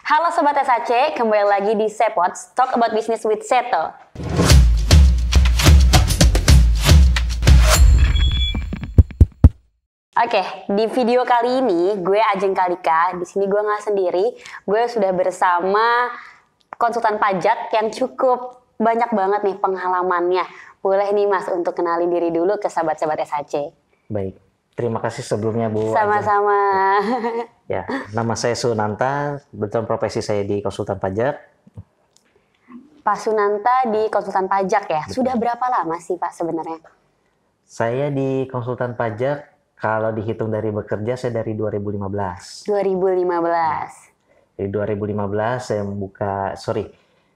Halo Sobat SAC, kembali lagi di Sepots, Talk About Business with Seto. Oke, di video kali ini gue Ajeng Kalika. Di sini gue nggak sendiri, gue sudah bersama konsultan pajak yang cukup banyak banget nih pengalamannya. Boleh nih Mas untuk kenalin diri dulu ke sahabat-sahabat SAC. Baik, terima kasih sebelumnya Bu. Sama-sama. Ya, nama saya Sunanta, kebetulan profesi saya di konsultan pajak. Pak Sunanta di konsultan pajak ya. Sudah berapa lama sih Pak sebenarnya? Saya di konsultan pajak, kalau dihitung dari bekerja, saya dari 2015. 2015. Dari 2015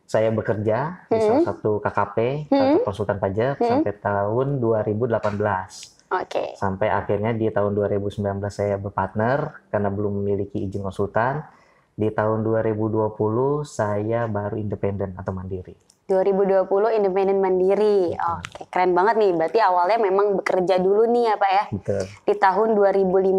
saya bekerja di salah satu KKP, kantor konsultan pajak, sampai tahun 2018. Oke. Sampai akhirnya di tahun 2019 saya berpartner karena belum memiliki izin konsultan. Di tahun 2020 saya baru independen atau mandiri. 2020 independen mandiri. Oke, keren banget nih. Berarti awalnya memang bekerja dulu nih ya Pak ya. Betul. Di tahun 2015.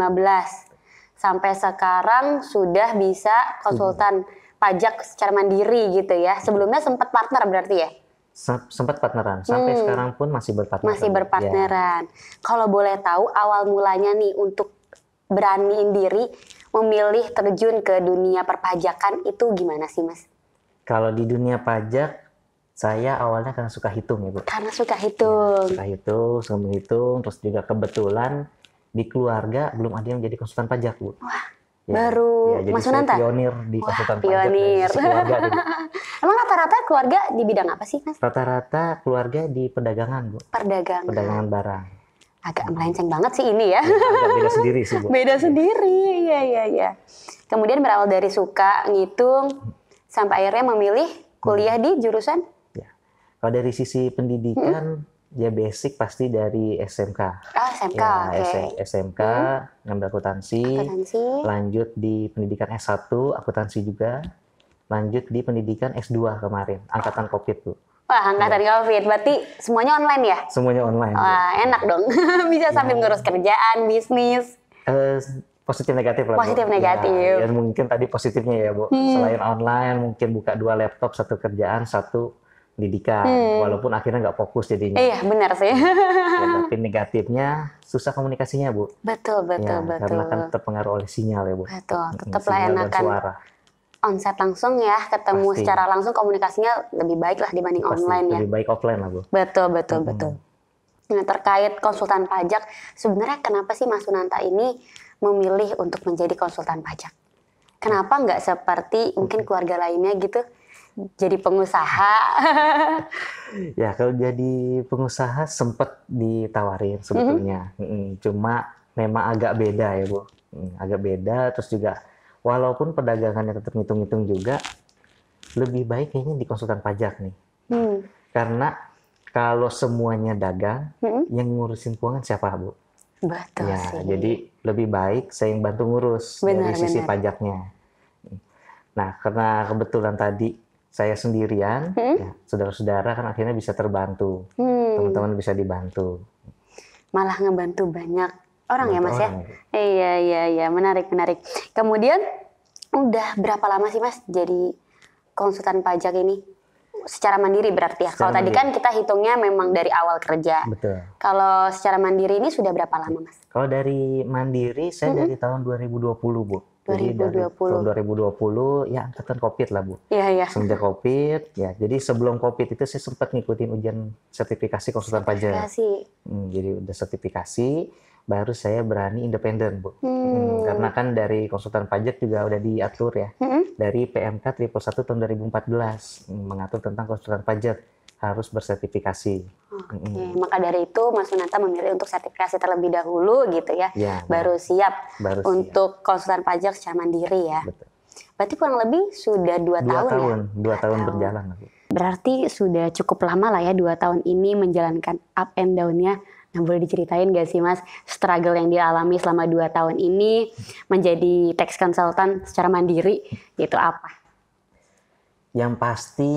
Sampai sekarang sudah bisa konsultan pajak secara mandiri gitu ya. Sebelumnya sempat partner berarti ya? Sempat partneran, sampai sekarang pun masih berpartneran. Masih berpartneran. Ya. Kalau boleh tahu awal mulanya nih untuk beraniin diri memilih terjun ke dunia perpajakan itu gimana sih Mas? Kalau di dunia pajak, saya awalnya karena suka hitung ya Bu. Karena suka hitung. Ya, suka menghitung, terus juga kebetulan di keluarga belum ada yang jadi konsultan pajak Bu. Wah. Ya, Baru jadi Mas saya Sunanta? pionir di konsultan pionir. pajak keluarga. Emang rata-rata keluarga di bidang apa sih Mas? Rata-rata keluarga di perdagangan Bu. Perdagangan barang. Agak melenceng banget sih ini ya. Agak beda sendiri sih Bu. Beda sendiri, iya. Kemudian berawal dari suka ngitung sampai akhirnya memilih kuliah di jurusan? Ya. Kalau dari sisi pendidikan, ya basic pasti dari SMK. Oh, SMK, ya, oke. SMK, ngambil akuntansi, lanjut di pendidikan S1, akuntansi juga, lanjut di pendidikan S2 kemarin, angkatan COVID Bu. Wah, angkatan COVID, berarti semuanya online ya? Semuanya online. Wah, enak dong. Bisa sambil ngurus kerjaan, bisnis. Positif negatif lah Bu. Positif negatif. Ya, mungkin tadi positifnya ya Bu, selain online mungkin buka 2 laptop, 1 kerjaan, 1 pendidikan, walaupun akhirnya nggak fokus jadinya. Iya, benar sih. Ya, tapi negatifnya susah komunikasinya Bu. Betul. Karena kan terpengaruh oleh sinyal ya Bu. Betul, tetaplah enakan onsite langsung ya, ketemu Pasti. secara langsung komunikasinya lebih baik lah dibanding Pasti, online ya. lebih baik offline lah Bu. Betul. Nah, terkait konsultan pajak, sebenarnya kenapa sih Mas Sunanta ini memilih untuk menjadi konsultan pajak? Kenapa nggak seperti mungkin keluarga lainnya gitu? Jadi pengusaha. Ya kalau jadi pengusaha sempat ditawarin sebetulnya, cuma memang agak beda ya Bu, agak beda. Terus juga walaupun perdagangannya tetap ngitung-ngitung juga, lebih baik kayaknya di konsultan pajak nih, karena kalau semuanya dagang, yang ngurusin keuangan siapa Bu? Betul ya, sih. Jadi lebih baik saya yang bantu ngurus dari sisi pajaknya. Nah karena kebetulan tadi saya sendirian, ya, saudara-saudara kan akhirnya bisa terbantu, teman-teman bisa dibantu. Malah ngebantu banyak orang ya Mas ya? Iya, menarik. Kemudian udah berapa lama sih Mas jadi konsultan pajak ini? Secara mandiri berarti ya? Kalau tadi kan kita hitungnya memang dari awal kerja. Betul. Kalau secara mandiri ini sudah berapa lama Mas? Kalau dari mandiri saya dari tahun 2020 Bu. Jadi dari tahun 2020 ya angkatan COVID lah Bu. Iya. Semenjak COVID ya. Jadi sebelum COVID itu saya sempat ngikutin ujian sertifikasi konsultan pajak. Jadi udah sertifikasi, baru saya berani independen Bu. Karena kan dari konsultan pajak juga udah diatur ya. Dari PMK 111 tahun 2014 mengatur tentang konsultan pajak harus bersertifikasi. Oke, maka dari itu Mas Sunanta memilih untuk sertifikasi terlebih dahulu gitu ya, baru siap untuk konsultan pajak secara mandiri ya. Betul. Berarti kurang lebih sudah 2 tahun ya? 2 tahun berjalan. Berarti sudah cukup lama lah ya 2 tahun ini menjalankan up and down-nya. Nah, boleh diceritain gak sih Mas struggle yang dialami selama 2 tahun ini menjadi tax consultant secara mandiri itu apa? Yang pasti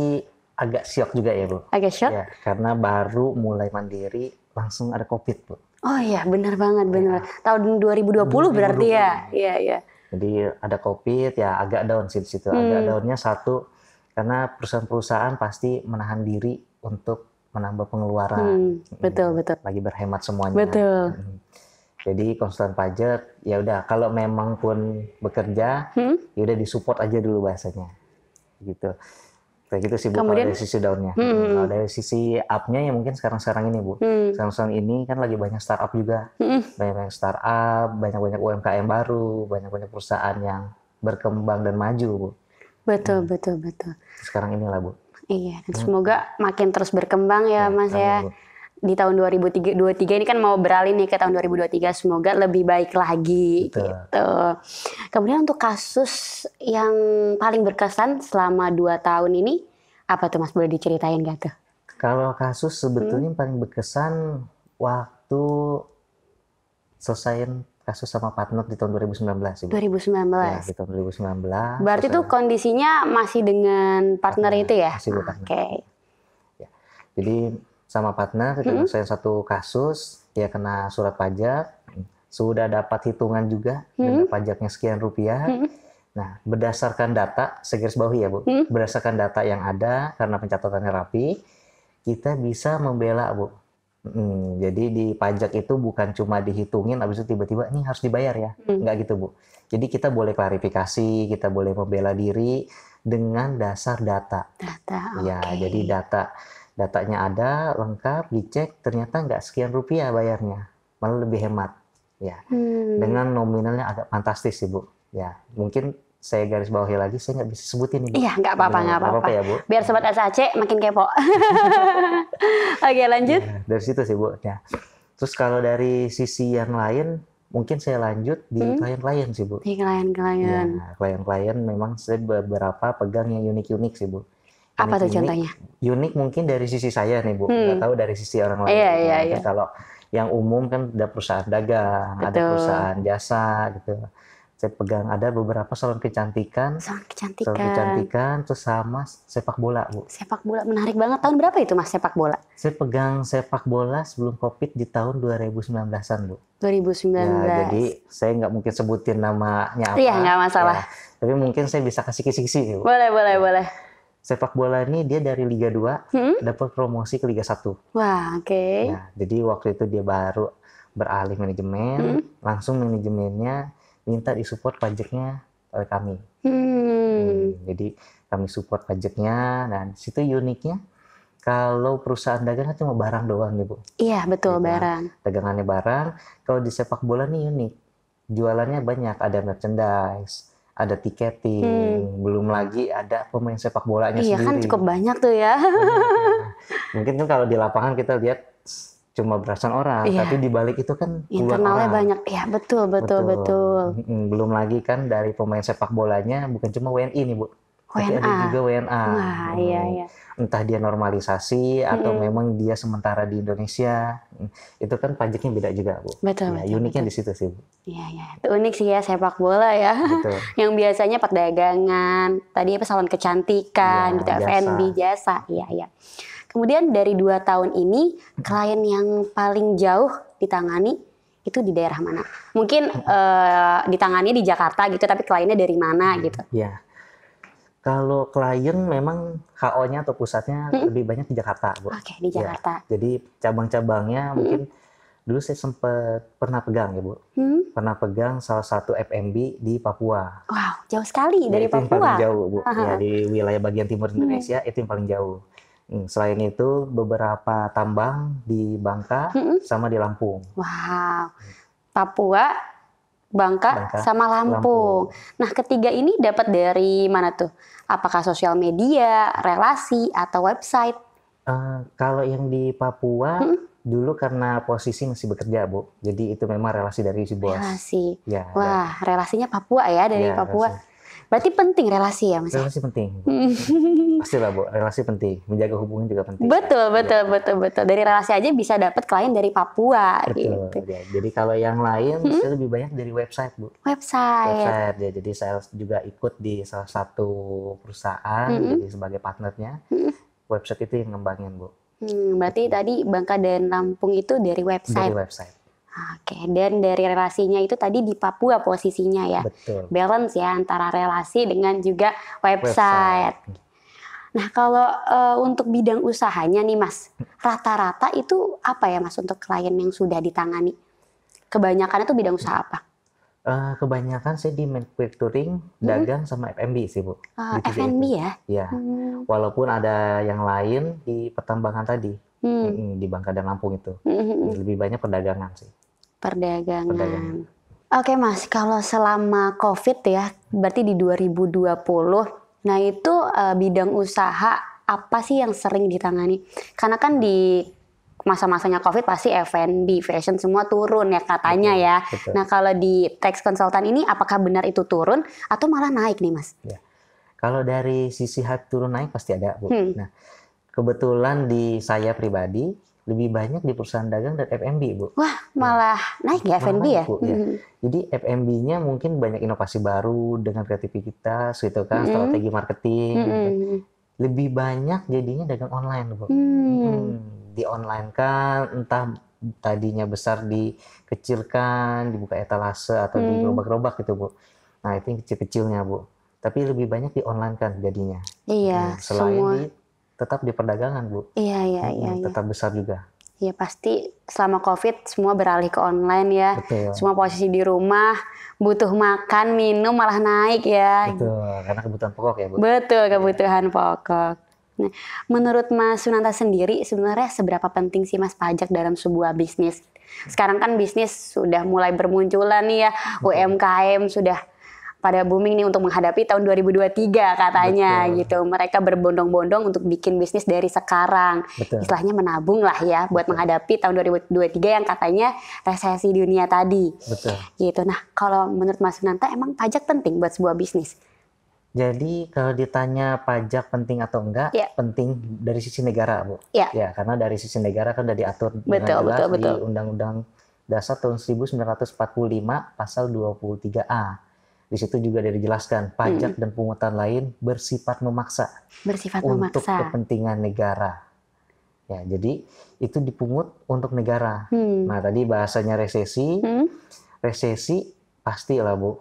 agak syok juga ya Bu. Agak syok? Ya, karena baru mulai mandiri langsung ada COVID Bu. Oh iya, benar banget, benar. Tahun 2020 berarti ya? Iya. Jadi ada COVID ya agak down sih di situ. Agak downnya satu karena perusahaan-perusahaan pasti menahan diri untuk menambah pengeluaran. Betul, betul. Lagi berhemat semuanya. Betul. Jadi konsultan pajak ya udah kalau memang pun bekerja ya udah disupport aja dulu bahasanya. Gitu. Kayak gitu sih Bu, Kemudian, kalau dari sisi down-nya. Kalau dari sisi up-nya ya mungkin sekarang-sekarang ini Bu. Sekarang ini kan lagi banyak startup juga. Banyak-banyak startup, banyak-banyak UMKM baru, banyak-banyak perusahaan yang berkembang dan maju Bu. betul, betul, betul. Sekarang inilah Bu. Iya, dan semoga makin terus berkembang ya Mas ya. amin, Bu. Di tahun 2023 ini kan mau beralih nih ke tahun 2023, semoga lebih baik lagi Betul. gitu. Kemudian untuk kasus yang paling berkesan selama 2 tahun ini, apa tuh Mas, boleh diceritain gak tuh? Kalau kasus sebetulnya yang paling berkesan waktu selesaiin kasus sama partner di tahun 2019 sih Bu. 2019. Ya, di tahun 2019. Berarti tuh kondisinya masih dengan partner itu ya? Masih dengan partner. Oke. Ya. Jadi sama partner kita selesai satu kasus, dia kena surat pajak, sudah dapat hitungan juga dengan pajaknya sekian rupiah. Nah, berdasarkan data, segaris bawahi ya Bu, berdasarkan data yang ada karena pencatatannya rapi, kita bisa membela Bu. Jadi di pajak itu bukan cuma dihitungin, habis itu tiba-tiba ini harus dibayar ya, nggak gitu Bu. Jadi kita boleh klarifikasi, kita boleh membela diri dengan dasar data. Data, Ya, oke. jadi datanya ada, lengkap, dicek, ternyata nggak sekian rupiah bayarnya, malah lebih hemat. Ya, dengan nominalnya agak fantastis sih Bu. Ya, mungkin saya garis bawahi lagi, saya nggak bisa sebutin ini Bu. Iya, nggak apa-apa, nggak apa-apa. ya Bu. Biar Sobat SAC makin kepo. Oke, lanjut. Ya, dari situ sih Bu. Ya. Terus kalau dari sisi yang lain, mungkin saya lanjut di klien-klien sih Bu. Di klien-klien. Ya, klien-klien memang saya beberapa pegang yang unik-unik sih Bu. Apa tuh Unik-unik, contohnya? Unik mungkin dari sisi saya nih Bu, nggak tahu dari sisi orang lain. Iya, gitu. iya, Mungkin iya. kalau yang umum kan ada perusahaan dagang, ada Betul. perusahaan jasa gitu. Saya pegang ada beberapa salon kecantikan, Salon salon kecantikan. kecantikan, terus sama sepak bola Bu. Sepak bola menarik banget. Tahun berapa itu Mas sepak bola? Saya pegang sepak bola sebelum COVID di tahun 2019-an Bu. 2019. Ya, jadi saya nggak mungkin sebutin namanya apa. Iya, nggak masalah. Ya, tapi mungkin saya bisa kasih kisi-kisi Bu. Boleh, boleh, boleh. Sepak bola ini dia dari Liga 2 dapat promosi ke Liga 1. Wah, oke. Ya, jadi waktu itu dia baru beralih manajemen, langsung manajemennya minta disupport pajaknya oleh kami. Jadi kami support pajaknya, dan situ uniknya kalau perusahaan dagang kan cuma barang doang nih Bu. Iya, betul, Gitu. barang. Dagangannya barang, kalau di sepak bola nih unik. Jualannya banyak, ada merchandise, ada tiketing, belum lagi ada pemain sepak bolanya Iya sendiri. kan cukup banyak tuh ya. Mungkin kan kalau di lapangan kita lihat cuma belasan orang, Iya. tapi di balik itu kan puluhan Internalnya orang. banyak. Iya, betul, betul, betul. Belum lagi kan dari pemain sepak bolanya bukan cuma WNI nih Bu, tapi ada WNA. juga WNA. Wah, iya, iya. Entah dia normalisasi atau memang dia sementara di Indonesia, itu kan pajaknya beda juga Bu. Betul, Ya, betul, uniknya di situ sih Bu. Iya, iya. Itu unik sih ya sepak bola ya. Betul. Yang biasanya perdagangan, tadi apa salon kecantikan, Iya, gitu, F&B, jasa. Iya, iya. Kemudian dari 2 tahun ini, klien yang paling jauh ditangani itu di daerah mana? Mungkin ditangani di Jakarta gitu, tapi kliennya dari mana gitu? Ya. Kalau klien memang HO-nya atau pusatnya lebih banyak di Jakarta Bu. Oke, di Ya, Jakarta. jadi cabang-cabangnya mungkin dulu saya sempat pernah pegang ya Bu. Pernah pegang salah satu F&B di Papua. Wow, jauh sekali dari Itu yang Papua. paling jauh Bu. Ya, di wilayah bagian timur Indonesia itu yang paling jauh. Selain itu beberapa tambang di Bangka sama di Lampung. Wow, Papua, Bangka, Bangka, sama Lampung. Nah, ketiga ini dapat dari mana tuh? Apakah sosial media, relasi, atau website? Kalau yang di Papua dulu karena posisi masih bekerja Bu, jadi itu memang relasi dari si bos. Relasi. Ya, Wah, relasinya Papua ya, dari Ya, Papua. relasi. Berarti penting relasi ya, Mas? Relasi penting. Bu. Pastilah Bu, relasi penting. Menjaga hubungan juga penting. Betul, betul, betul, betul. Dari relasi aja bisa dapat klien dari Papua. Betul. Gitu. Ya, jadi kalau yang lain saya lebih banyak dari website Bu. Website. Ya, jadi saya juga ikut di salah satu perusahaan jadi sebagai partnernya. Website itu yang ngembangin Bu. Berarti tadi Bangka dan Lampung itu dari website. Dari website. Oke, dan dari relasinya itu tadi di Papua posisinya ya. Betul. Balance ya antara relasi dengan juga website. Nah, kalau untuk bidang usahanya nih Mas, rata-rata itu apa ya Mas untuk klien yang sudah ditangani? Kebanyakan itu bidang usaha apa? Kebanyakan saya di manufacturing, dagang sama F&B sih Bu. Di tiga F&B itu. ya? Ya, walaupun ada yang lain di pertambangan tadi, di Bangka dan Lampung itu. Lebih banyak perdagangan sih. Perdagangan. Oke Mas, kalau selama COVID ya, berarti di 2020, nah itu bidang usaha apa sih yang sering ditangani? Karena kan di masa-masanya COVID pasti F&B, fashion semua turun ya katanya ya. Betul. Nah kalau di tax konsultan ini apakah benar itu turun atau malah naik nih Mas? Ya. Kalau dari sisi hype turun naik pasti ada Bu. Nah, kebetulan di saya pribadi lebih banyak di perusahaan dagang dan F&B Bu. Wah malah naik ya F&B ya? Bu, ya. Jadi F&B-nya mungkin banyak inovasi baru dengan kreativitas gitu kan, strategi marketing. Gitu. Lebih banyak jadinya dagang online Bu. Di online kan, entah tadinya besar dikecilkan, dibuka etalase atau digerobak-gerobak gitu Bu. Nah itu yang kecil-kecilnya Bu. Tapi lebih banyak di online kan jadinya. Iya. Selain tetap di perdagangan Bu. Iya. Tetap besar juga. Ya pasti selama COVID semua beralih ke online ya. Betul. Semua posisi di rumah, butuh makan, minum malah naik ya. Betul, karena kebutuhan pokok ya Bu. Betul, kebutuhan pokok. Nah, menurut Mas Sunanta sendiri sebenarnya seberapa penting sih Mas pajak dalam sebuah bisnis? Sekarang kan bisnis sudah mulai bermunculan nih ya, UMKM sudah pada booming nih untuk menghadapi tahun 2023 katanya. Betul. Gitu. Mereka berbondong-bondong untuk bikin bisnis dari sekarang. Betul. Istilahnya menabung lah ya buat menghadapi tahun 2023 yang katanya resesi dunia tadi. Betul. Gitu. Nah, kalau menurut Mas Sunanta emang pajak penting buat sebuah bisnis? Jadi kalau ditanya pajak penting atau enggak, penting dari sisi negara Bu. Ya, karena dari sisi negara kan udah diatur dengan jelas di Undang-Undang Dasar tahun 1945 pasal 23A. Di situ juga ada dijelaskan pajak dan pungutan lain bersifat memaksa untuk kepentingan negara. Ya, jadi itu dipungut untuk negara. Nah, tadi bahasanya resesi. Resesi pasti lah Bu.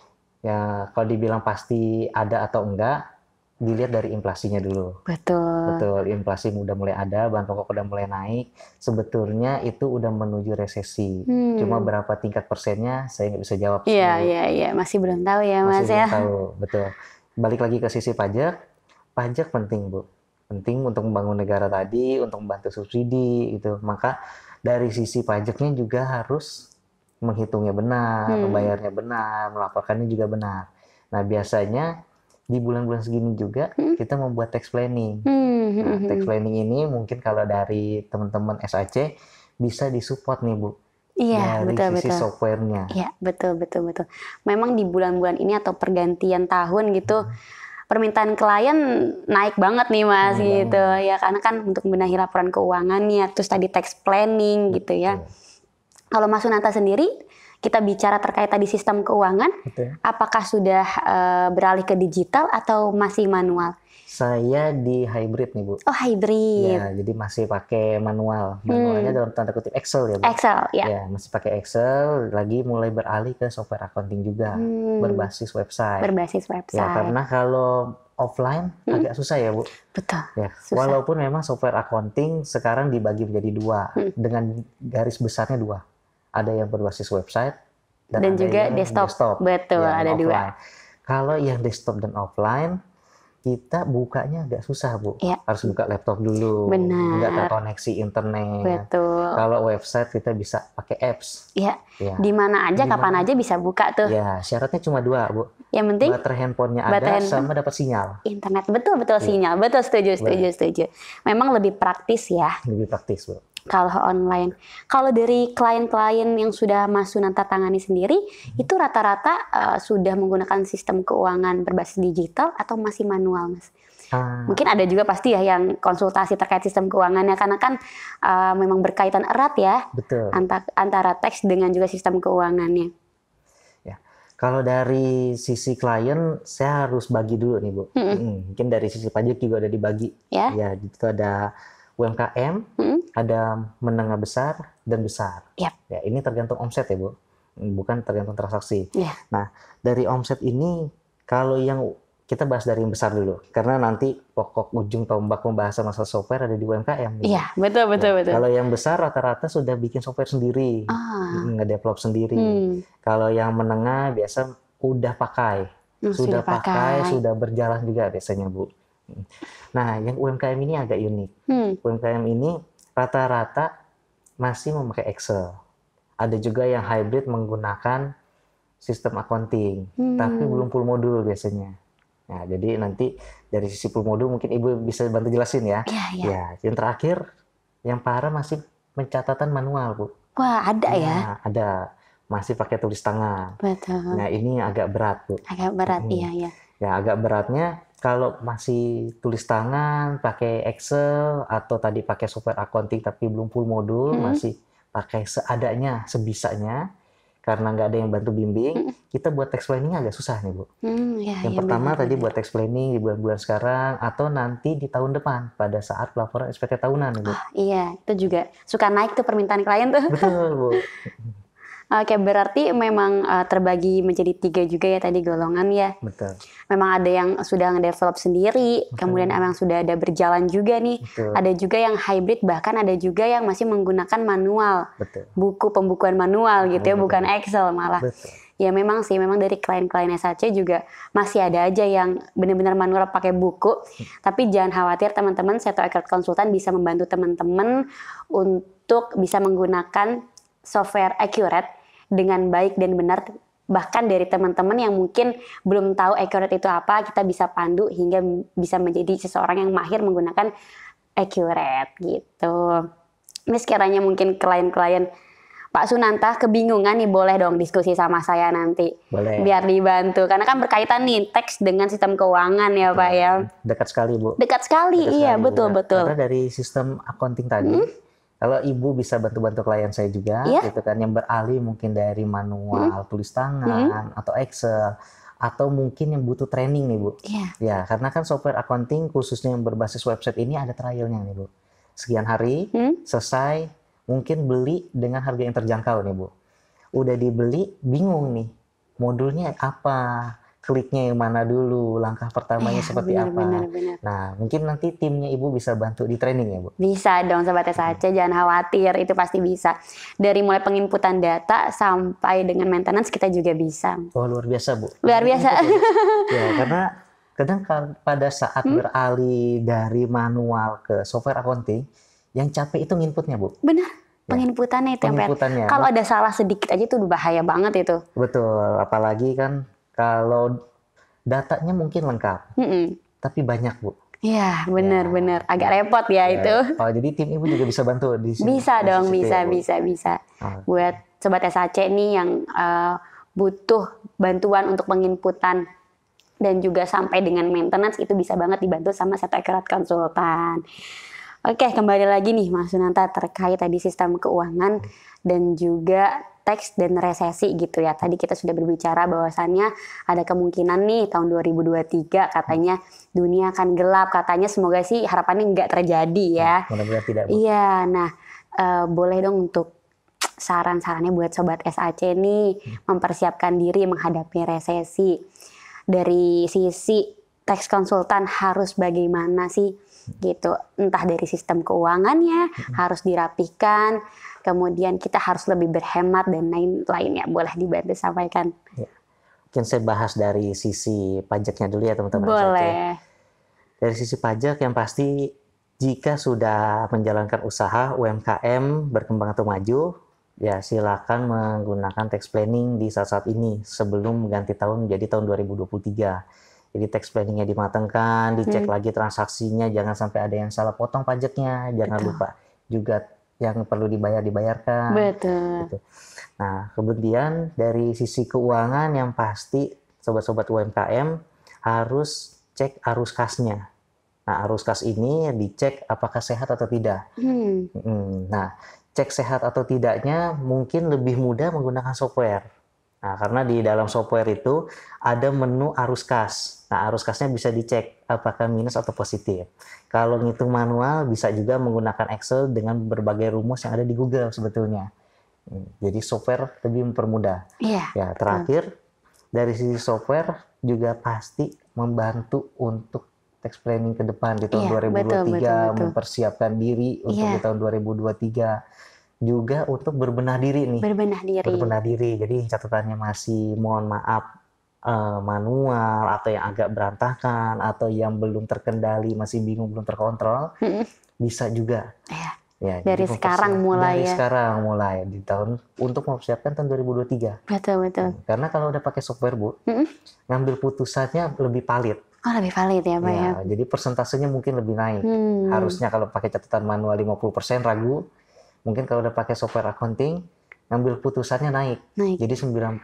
Ya, kalau dibilang pasti ada atau enggak, dilihat dari inflasinya dulu. Betul, inflasi udah mulai ada, bahan pokok udah mulai naik. Sebetulnya itu udah menuju resesi. Cuma berapa tingkat persennya, saya nggak bisa jawab. Iya, masih belum tahu ya Mas ya. Masih belum tahu, betul. Balik lagi ke sisi pajak, pajak penting Bu. Penting untuk membangun negara tadi, untuk membantu subsidi gitu. Maka dari sisi pajaknya juga harus menghitungnya benar, membayarnya benar, melaporkannya juga benar. Nah biasanya di bulan-bulan segini juga kita membuat tax planning. Nah, tax planning ini mungkin kalau dari teman-teman SAC bisa disupport nih Bu. Iya, dari sisi softwarenya. Iya, betul. Memang di bulan-bulan ini atau pergantian tahun gitu, permintaan klien naik banget nih Mas gitu. Ya karena kan untuk membenahi laporan keuangannya, terus tadi tax planning gitu ya. Kalau Mas Sunanta sendiri, kita bicara terkait tadi sistem keuangan, apakah sudah beralih ke digital atau masih manual? Saya di hybrid nih Bu. Oh hybrid. Ya, jadi masih pakai manual. Manualnya dalam tanda kutip Excel ya Bu. Excel, ya. Ya, masih pakai Excel, lagi mulai beralih ke software accounting juga, berbasis website. Ya, karena kalau offline agak susah ya Bu. Betul. Ya, walaupun memang software accounting sekarang dibagi menjadi dua, dengan garis besarnya dua. Ada yang berbasis website dan juga desktop. Betul, ya, ada offline. dua. Kalau yang desktop dan offline, kita bukanya agak susah Bu. Harus buka laptop dulu. Benar. Nggak terkoneksi internet. Betul. Kalau website kita bisa pakai apps. Iya. Di mana aja, kapan aja bisa buka tuh. Ya, syaratnya cuma dua Bu. Yang penting baterai handphonenya ada sama dapat sinyal. Internet, betul sinyal. Betul, setuju. Memang lebih praktis ya. Lebih praktis Bu. Kalau online. Kalau dari klien-klien yang sudah Mas Sunanta tangani sendiri, itu rata-rata sudah menggunakan sistem keuangan berbasis digital atau masih manual, Mas? Mungkin ada juga pasti ya yang konsultasi terkait sistem keuangannya, karena kan memang berkaitan erat ya. Betul. Antara teks dengan juga sistem keuangannya. Ya, kalau dari sisi klien, saya harus bagi dulu nih Bu. Mungkin dari sisi pajak juga ada dibagi. Ya, itu ada UMKM, ada menengah besar dan besar. Yap. Ya, ini tergantung omset ya, Bu. Bukan tergantung transaksi. Iya. Nah, dari omset ini kalau yang kita bahas dari yang besar dulu, karena nanti pokok ujung tombak pembahasan masalah software ada di UMKM. Gitu. Iya, betul. Kalau yang besar rata-rata sudah bikin software sendiri, nge-develop sendiri. Kalau yang menengah biasa udah pakai, sudah berjalan juga biasanya, Bu. Nah, yang UMKM ini agak unik. UMKM ini rata-rata masih memakai Excel. Ada juga yang hybrid menggunakan sistem accounting, tapi belum full modul biasanya. Nah, jadi nanti dari sisi full modul mungkin Ibu bisa bantu jelasin ya. Iya. Ya, yang terakhir, yang parah masih pencatatan manual, Bu. Wah, ada ya? Ada. Masih pakai tulis tangan. Betul. Nah, ini agak berat, Bu. Agak berat, iya. Ya, agak beratnya kalau masih tulis tangan, pakai Excel, atau tadi pakai software accounting tapi belum full modul, masih pakai seadanya, sebisanya, karena nggak ada yang bantu bimbing, kita buat text planning agak susah nih, Bu. Yang pertama tadi buat text planning di bulan-bulan sekarang, atau nanti di tahun depan, pada saat pelaporan SPT tahunan, Bu. Iya, itu juga suka naik tuh permintaan klien tuh. Betul, Bu. Oke, berarti memang terbagi menjadi 3 juga ya tadi golongan ya. Betul. Memang ada yang sudah nge-develop sendiri, kemudian emang sudah ada berjalan juga nih. Betul. Ada juga yang hybrid, bahkan ada juga yang masih menggunakan manual. Betul. Buku pembukuan manual gitu ya, bukan Excel malah. Betul. Ya memang sih, memang dari klien-klien SAC juga masih ada aja yang benar-benar manual pakai buku. Tapi jangan khawatir teman-teman, Seto Accurate Konsultan bisa membantu teman-teman untuk bisa menggunakan software Accurate dengan baik dan benar. Bahkan dari teman-teman yang mungkin belum tahu Accurate itu apa, kita bisa pandu hingga bisa menjadi seseorang yang mahir menggunakan Accurate gitu. Ini sekiranya mungkin klien-klien Pak Sunanta kebingungan nih, boleh dong diskusi sama saya nanti. Boleh. Biar dibantu. Karena kan berkaitan nih teks dengan sistem keuangan ya Pak ya. Dekat sekali, Bu. Dekat sekali, iya betul. Karena dari sistem accounting tadi, kalau Ibu bisa bantu-bantu klien saya juga, gitu kan, yang beralih mungkin dari manual, tulis tangan, atau Excel, atau mungkin yang butuh training nih, Bu. Iya. Ya, karena kan software accounting khususnya yang berbasis website ini ada trialnya nih, Bu. Sekian hari, selesai, mungkin beli dengan harga yang terjangkau nih, Bu. Udah dibeli, bingung nih, modulnya apa, kliknya yang mana dulu, langkah pertamanya seperti apa. Benar. Nah, mungkin nanti timnya Ibu bisa bantu di training ya, Bu? Bisa dong Sobat SAC, jangan khawatir, itu pasti bisa. Dari mulai penginputan data sampai dengan maintenance kita juga bisa. Oh, luar biasa, Bu. Luar biasa. Ya, karena kadang pada saat beralih dari manual ke software accounting, yang capek itu nginputnya, Bu. Benar, penginputannya itu yang Penginputannya. kalau ada salah sedikit aja itu bahaya banget itu. Betul, apalagi kan kalau datanya mungkin lengkap, tapi banyak, Bu. Iya, benar. Agak repot ya itu. Oh, jadi tim Ibu juga bisa bantu di sini. Bisa dong, ya, bisa. Buat Sobat SAC nih yang butuh bantuan untuk penginputan dan juga sampai dengan maintenance, itu bisa banget dibantu sama Seto Accurate Konsultan. Oke, kembali lagi nih Mas Sunanta terkait tadi sistem keuangan dan juga teks dan resesi gitu ya. Tadi kita sudah berbicara bahwasannya ada kemungkinan nih tahun 2023 katanya dunia akan gelap. Katanya semoga sih harapannya nggak terjadi ya. Mudah-mudahan tidak, Bu. Iya, nah boleh dong untuk saran-sarannya buat Sobat SAC nih mempersiapkan diri menghadapi resesi. Dari sisi teks konsultan harus bagaimana sih? Gitu, entah dari sistem keuangannya harus dirapikan, kemudian kita harus lebih berhemat dan lain-lainnya. Boleh dibantu sampaikan? Ya. Mungkin saya bahas dari sisi pajaknya dulu ya, teman-teman. Boleh. Dari sisi pajak yang pasti, jika sudah menjalankan usaha UMKM berkembang atau maju, ya silakan menggunakan tax planning di saat-saat ini sebelum ganti tahun menjadi tahun 2023. Jadi tax planningnya dimatangkan, dicek lagi transaksinya, jangan sampai ada yang salah potong pajaknya, jangan lupa juga yang perlu dibayarkan. Betul. Gitu. Nah, kemudian dari sisi keuangan yang pasti sobat-sobat UMKM harus cek arus kasnya. Nah, arus kas ini dicek apakah sehat atau tidak. Nah, cek sehat atau tidaknya mungkin lebih mudah menggunakan software. Nah, karena di dalam software itu ada menu arus kas. Nah, arus kasnya bisa dicek apakah minus atau positif. Kalau ngitung manual bisa juga menggunakan Excel dengan berbagai rumus yang ada di Google sebetulnya. Jadi software lebih mempermudah. Iya. Ya, terakhir dari sisi software juga pasti membantu untuk tax planning ke depan di tahun 2023, betul. mempersiapkan diri untuk di tahun 2023. Juga untuk berbenah diri nih. Berbenah diri. Jadi catatannya masih mohon maaf manual atau yang agak berantakan atau yang belum terkendali, masih bingung, belum terkontrol, bisa juga. Ya, dari sekarang mulai di tahun untuk mempersiapkan tahun 2023. Betul. Karena kalau udah pakai software, Bu, ngambil putusannya lebih valid. Oh, lebih valid ya, Pak ya. Jadi persentasenya mungkin lebih naik. Harusnya kalau pakai catatan manual 50% ragu. Mungkin kalau udah pakai software accounting, ngambil putusannya naik. Jadi 99%.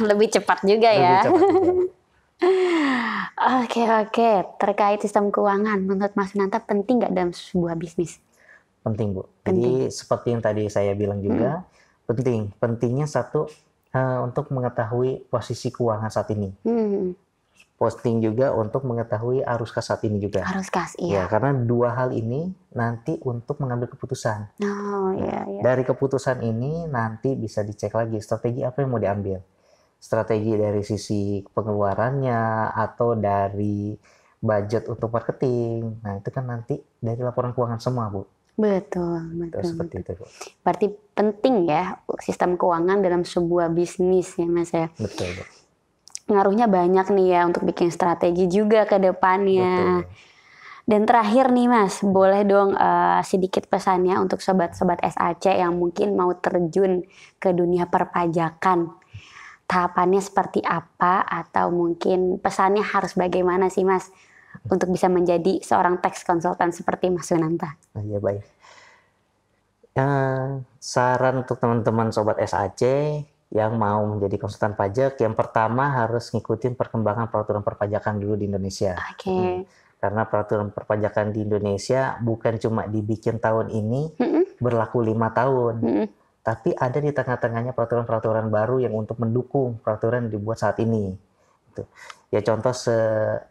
Lebih cepat juga ya. Oke. Terkait sistem keuangan, menurut Mas Sunanta penting nggak dalam sebuah bisnis? Penting, Bu. Jadi seperti yang tadi saya bilang juga, penting. Pentingnya satu, untuk mengetahui posisi keuangan saat ini. Posting juga untuk mengetahui arus kas saat ini juga. Arus kas, iya. Ya, karena dua hal ini nanti untuk mengambil keputusan. Dari keputusan ini nanti bisa dicek lagi strategi apa yang mau diambil. Strategi dari sisi pengeluarannya atau dari budget untuk marketing. Nah, itu kan nanti dari laporan keuangan semua, Bu. Betul. Seperti itu, Bu. Berarti penting ya sistem keuangan dalam sebuah bisnis ya, Mas ya. Betul, Bu. Ngaruhnya banyak nih ya untuk bikin strategi juga ke depannya. Dan terakhir nih Mas, boleh dong sedikit pesannya untuk sobat-sobat SAC yang mungkin mau terjun ke dunia perpajakan. Tahapannya seperti apa atau mungkin pesannya harus bagaimana sih Mas untuk bisa menjadi seorang tax consultant seperti Mas Sunanta? Ya, baik. Saran untuk teman-teman sobat SAC yang mau menjadi konsultan pajak, yang pertama harus ngikutin perkembangan peraturan perpajakan dulu di Indonesia. Karena peraturan perpajakan di Indonesia bukan cuma dibikin tahun ini, berlaku 5 tahun. Tapi ada di tengah-tengahnya peraturan-peraturan baru yang untuk mendukung peraturan yang dibuat saat ini. Ya contoh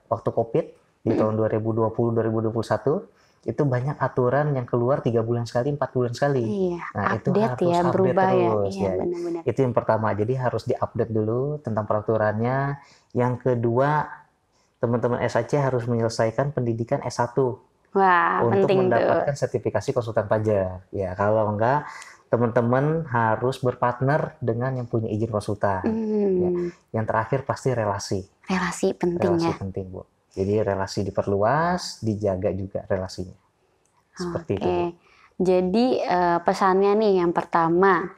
waktu COVID di tahun 2020-2021, itu banyak aturan yang keluar 3 bulan sekali, 4 bulan sekali. Nah, itu harus update berubah terus. Benar-benar. Itu yang pertama. Jadi harus diupdate dulu tentang peraturannya. Yang kedua, teman-teman SAC harus menyelesaikan pendidikan S1 untuk mendapatkan sertifikasi konsultan pajak. Ya, kalau enggak, teman-teman harus berpartner dengan yang punya izin konsultan. Yang terakhir pasti relasi. Relasi penting ya. Relasi penting, Bu. Jadi relasi diperluas, dijaga juga relasinya. Seperti itu. Jadi pesannya nih yang pertama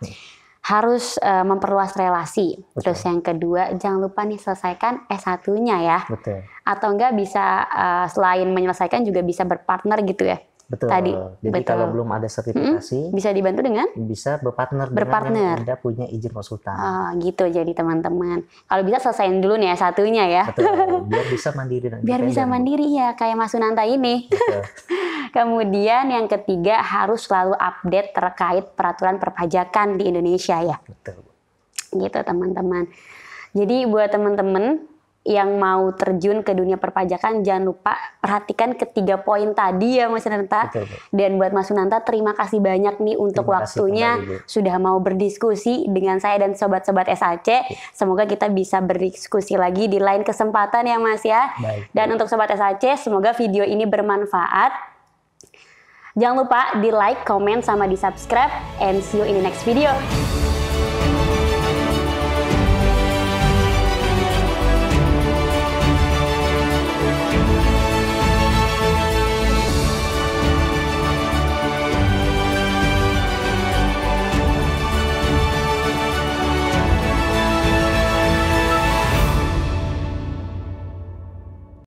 harus memperluas relasi. Terus yang kedua jangan lupa nih selesaikan S1-nya ya. Betul. Atau enggak bisa selain menyelesaikan juga bisa berpartner gitu ya. Betul. Jadi kalau belum ada sertifikasi, bisa dibantu dengan? Bisa berpartner dengan yang udah punya izin konsultan. Gitu jadi teman-teman. Kalau bisa selesaiin dulu nih S1-nya ya. Betul. Biar bisa mandiri dan biar bisa mandiri ya kayak Mas Sunanta ini. Betul. Kemudian yang ketiga harus selalu update terkait peraturan perpajakan di Indonesia ya. Betul. Gitu teman-teman. Jadi buat teman-teman yang mau terjun ke dunia perpajakan, jangan lupa perhatikan ketiga poin tadi ya Mas Sunanta. Dan buat Mas Sunanta, terima kasih banyak nih untuk waktunya sudah mau berdiskusi dengan saya dan sobat-sobat SAC. Semoga kita bisa berdiskusi lagi di lain kesempatan ya Mas ya. Dan untuk sobat SAC, semoga video ini bermanfaat. Jangan lupa di like, comment, sama di subscribe, and see you in the next video.